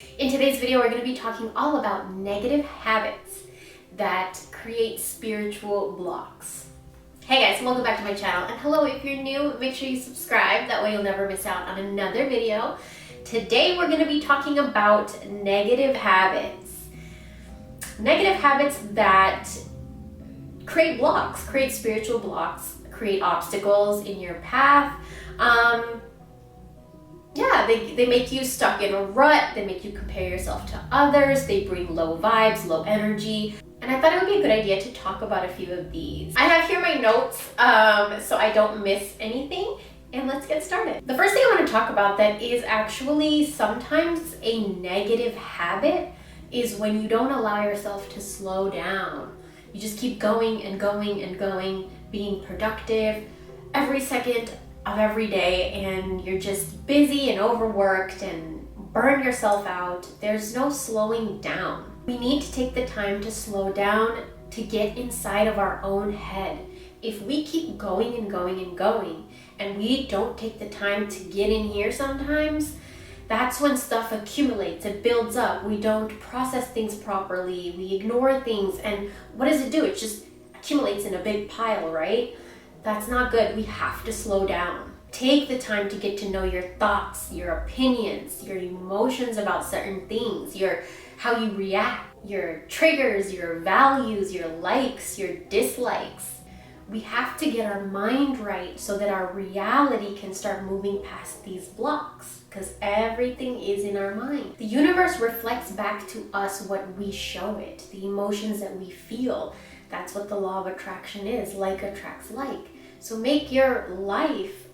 In today's video, we're going to be talking all about negative habits that create spiritual blocks. Hey guys, welcome back to my channel. And hello, if you're new, make sure you subscribe. That way you'll never miss out on another video. Today, we're going to be talking about negative habits. Negative habits that create blocks, create spiritual blocks, create obstacles in your path. They make you stuck in a rut, they make you compare yourself to others, they bring low vibes, low energy. And I thought it would be a good idea to talk about a few of these. I have here my notes so I don't miss anything, and let's get started. The first thing I want to talk about that is actually sometimes a negative habit is when you don't allow yourself to slow down. You just keep going and going and going, being productive every second of every day, and you're just busy and overworked and burn yourself out. There's no slowing down. We need to take the time to slow down, to get inside of our own head. If we keep going and going and going, and we don't take the time to get in here sometimes, that's when stuff accumulates, it builds up. We don't process things properly, we ignore things, and what does it do? It just accumulates in a big pile, right? That's not good. We have to slow down. Take the time to get to know your thoughts, your opinions, your emotions about certain things, how you react, your triggers, your values, your likes, your dislikes. We have to get our mind right so that our reality can start moving past these blocks, because everything is in our mind. The universe reflects back to us what we show it, the emotions that we feel. That's what the law of attraction is. Like attracts like. So make your life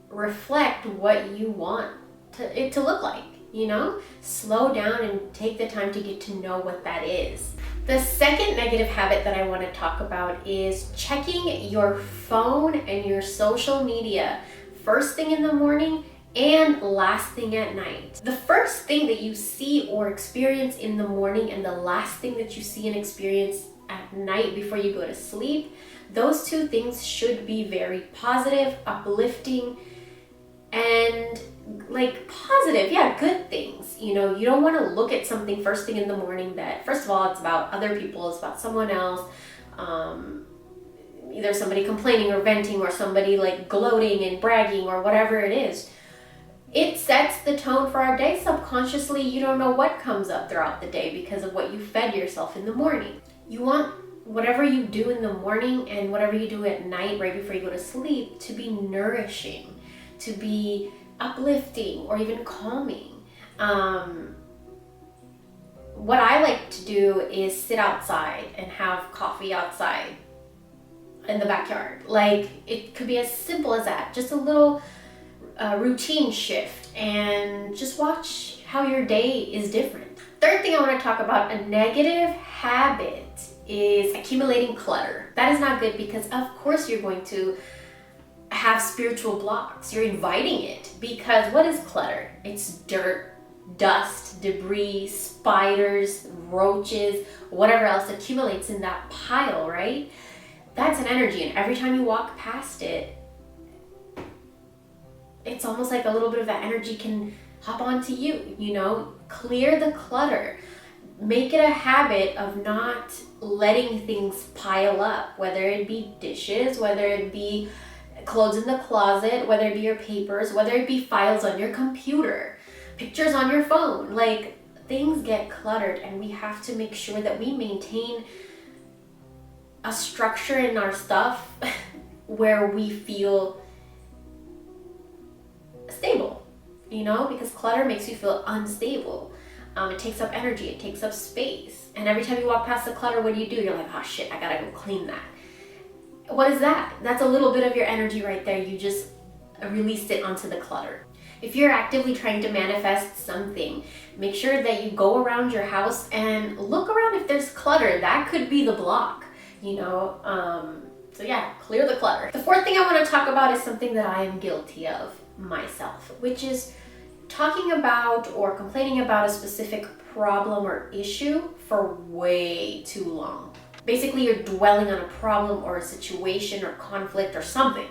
reflect what you want it to look like, you know? Slow down and take the time to get to know what that is. The second negative habit that I want to talk about is checking your phone and your social media first thing in the morning and last thing at night. The first thing that you see or experience in the morning and the last thing that you see and experience at night before you go to sleep, those two things should be very positive, uplifting, and positive, good things. You know, you don't want to look at something first thing in the morning that, first of all, it's about other people, it's about someone else, either somebody complaining or venting or somebody gloating and bragging or whatever it is. It sets the tone for our day. Subconsciously, you don't know what comes up throughout the day because of what you fed yourself in the morning. You want whatever you do in the morning and whatever you do at night right before you go to sleep to be nourishing, to be uplifting or even calming. What I like to do is sit outside and have coffee outside in the backyard. It could be as simple as that, just a little routine shift, and just watch how your day is different. Third thing I want to talk about, a negative habit, is accumulating clutter. That is not good because of course you're going to have spiritual blocks. You're inviting it because what is clutter? It's dirt, dust, debris, spiders, roaches, whatever else accumulates in that pile, right? That's an energy, and every time you walk past it, it's almost like a little bit of that energy can hop onto you, you know? Clear the clutter. Make it a habit of not letting things pile up, whether it be dishes, whether it be clothes in the closet, whether it be your papers, whether it be files on your computer, pictures on your phone. Things get cluttered, and we have to make sure that we maintain a structure in our stuff where we feel stable, you know, because clutter makes you feel unstable. It takes up energy, it takes up space. And every time you walk past the clutter, what do? You're like, oh shit, I gotta go clean that. What is that? That's a little bit of your energy right there. You just released it onto the clutter. If you're actively trying to manifest something, make sure that you go around your house and look around if there's clutter. That could be the block, you know? Clear the clutter. The fourth thing I want to talk about is something that I am guilty of myself, which is talking about or complaining about a specific problem or issue for way too long. Basically, you're dwelling on a problem or a situation or conflict or something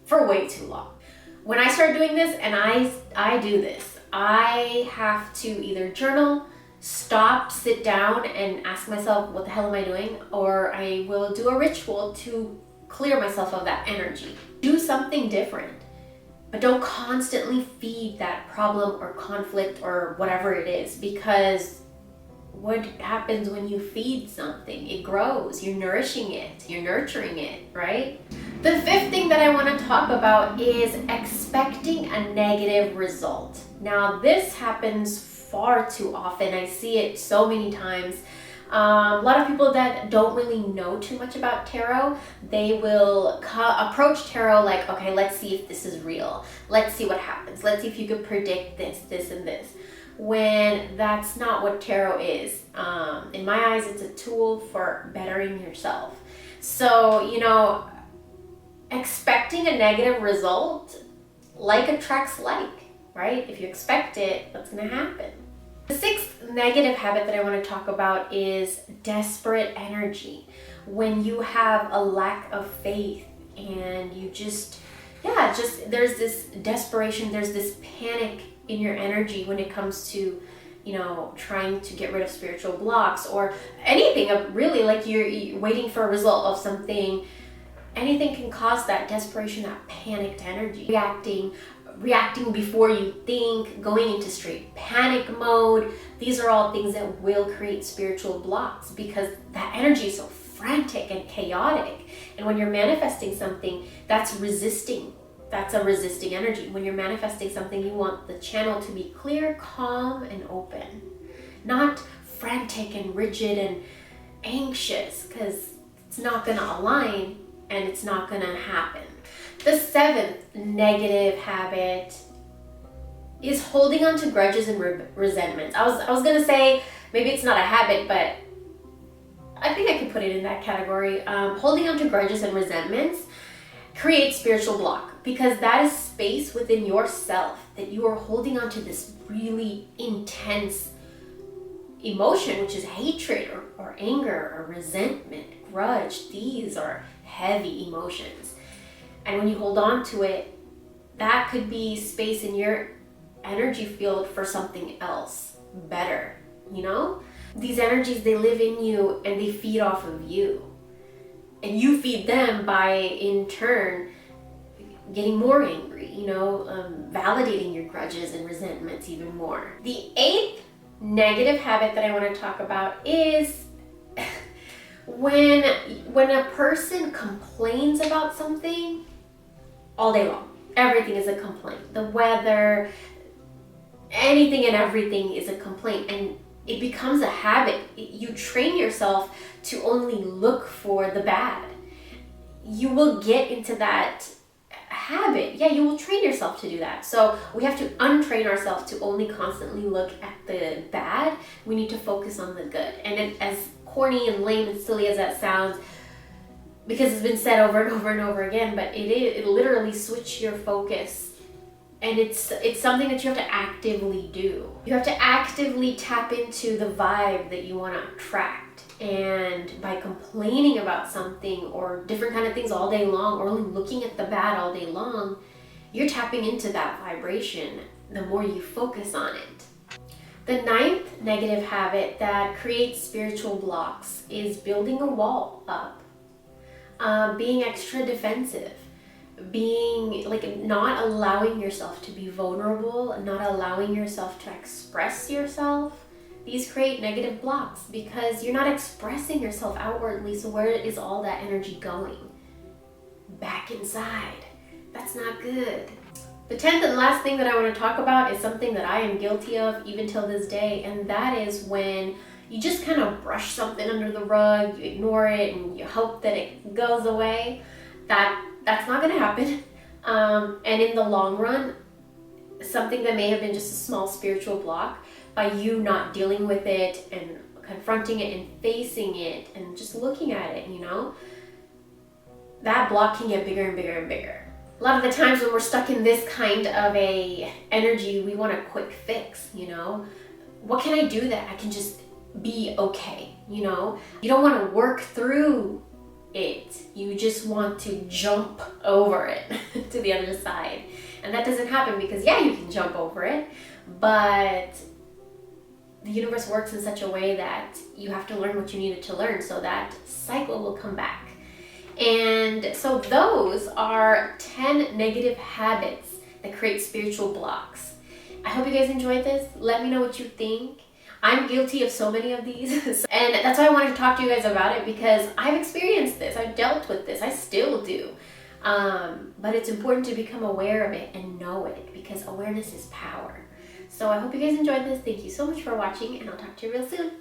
for way too long. When I start doing this, and I do this, I have to either journal, stop, sit down, and ask myself, what the hell am I doing? Or I will do a ritual to clear myself of that energy. Do something different, but don't constantly feed that problem or conflict or whatever it is, because what happens when you feed something? It grows. You're nourishing it. You're nurturing it, right? The fifth thing that I want to talk about is expecting a negative result. Now, this happens far too often. I see it so many times. A lot of people that don't really know too much about tarot, they will approach tarot like, okay, let's see if this is real. Let's see what happens. Let's see if you could predict this, this, and this. When that's not what tarot is. In my eyes, it's a tool for bettering yourself. So, you know, expecting a negative result, like attracts like, right? If you expect it, what's going to happen? The sixth negative habit that I want to talk about is desperate energy. When you have a lack of faith and you just there's this desperation, there's this panic in your energy when it comes to, you know, trying to get rid of spiritual blocks or anything of really, like you're waiting for a result of something. Anything can cause that desperation, that panicked energy, reacting before you think, going into straight panic mode. These are all things that will create spiritual blocks because that energy is so frantic and chaotic. And when you're manifesting something, that's resisting. That's a resisting energy. When you're manifesting something, you want the channel to be clear, calm, and open. Not frantic and rigid and anxious, because it's not going to align and it's not going to happen. The seventh negative habit is holding on to grudges and resentments. I was going to say maybe it's not a habit, but I think I could put it in that category. Holding on to grudges and resentments creates spiritual block, because that is space within yourself that you are holding on to this really intense emotion, which is hatred or anger or resentment, grudge. These are heavy emotions. And when you hold on to it, that could be space in your energy field for something else better, you know? These energies, they live in you and they feed off of you. And you feed them by, in turn, getting more angry, you know, validating your grudges and resentments even more. The eighth negative habit that I want to talk about is when a person complains about something all day long. Everything is a complaint. The weather, anything and everything is a complaint, and it becomes a habit. You train yourself to only look for the bad. You will get into that habit. Yeah, you will train yourself to do that. So we have to untrain ourselves to only constantly look at the bad. We need to focus on the good. And it, as corny and lame and silly as that sounds, because it's been said over and over and over again, but it literally switch your focus. And it's something that you have to actively do. You have to actively tap into the vibe that you want to attract. And by complaining about something or different kind of things all day long, or only looking at the bad all day long, you're tapping into that vibration the more you focus on it. The ninth negative habit that creates spiritual blocks is building a wall up. Being extra defensive, being like not allowing yourself to be vulnerable, not allowing yourself to express yourself. These create negative blocks because you're not expressing yourself outwardly. So where is all that energy going? Back inside. That's not good. The 10th and last thing that I want to talk about is something that I am guilty of even till this day, and that is when you just kind of brush something under the rug, you ignore it, and you hope that it goes away. That's not going to happen. And in the long run, something that may have been just a small spiritual block, by you not dealing with it and confronting it and facing it and just looking at it, you know, that block can get bigger and bigger and bigger. A lot of the times when we're stuck in this kind of a energy, we want a quick fix, you know. What can I do that I can just be okay, you know? You don't want to work through it. You just want to jump over it to the other side. And that doesn't happen because, yeah, you can jump over it, but the universe works in such a way that you have to learn what you needed to learn so that cycle will come back. And so those are 10 negative habits that create spiritual blocks. I hope you guys enjoyed this. Let me know what you think. I'm guilty of so many of these. And that's why I wanted to talk to you guys about it, because I've experienced this. I've dealt with this. I still do. But it's important to become aware of it and know it, because awareness is power. So I hope you guys enjoyed this. Thank you so much for watching, and I'll talk to you real soon.